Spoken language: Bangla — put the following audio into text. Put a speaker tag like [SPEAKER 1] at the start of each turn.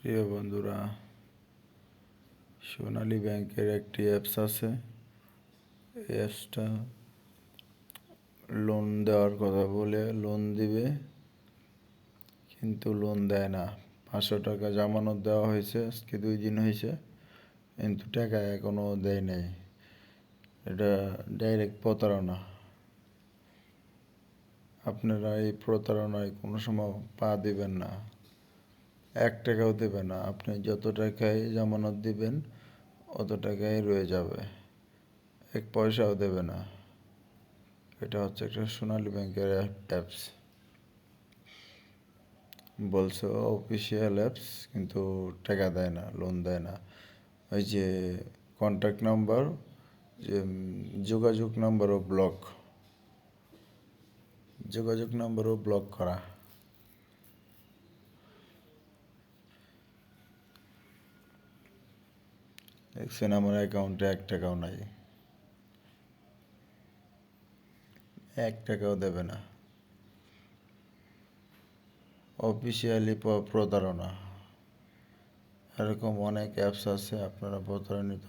[SPEAKER 1] প্রিয় বন্ধুরা, সোনালী ব্যাংকের একটি অ্যাপস আছে। এই অ্যাপসটা লোন দেওয়ার কথা বলে লোন দিবে, কিন্তু লোন দেয় না। 500 টাকা জামানত দেওয়া হয়েছে, আজকে 2 দিন হয়েছে, কিন্তু টাকা এখনও দেয় নাই। এটা ডাইরেক্ট প্রতারণা। আপনারা এই প্রতারণায় কোনো সময় পা দিবেন না, 1 টাকাও দেবে না। আপনি যত টাকায় জামানত দিবেন অত টাকাই রয়ে যাবে, 1 পয়সাও দেবে না। এটা হচ্ছে একটা সোনালী ব্যাংকের অ্যাপস। বলছে অফিসিয়াল অ্যাপস, কিন্তু টাকা দেয় না, লোন দেয় না। ওই যে কন্ট্যাক্ট নাম্বার, যে যোগাযোগ নাম্বারও ব্লক করা। দেখছেন, আমার অ্যাকাউন্টে 1 টাকাও নাই, 1 টাকাও দেবে না। অফিসিয়ালি প্রতারণা। এরকম অনেক অ্যাপস আছে, আপনারা প্রতারণিত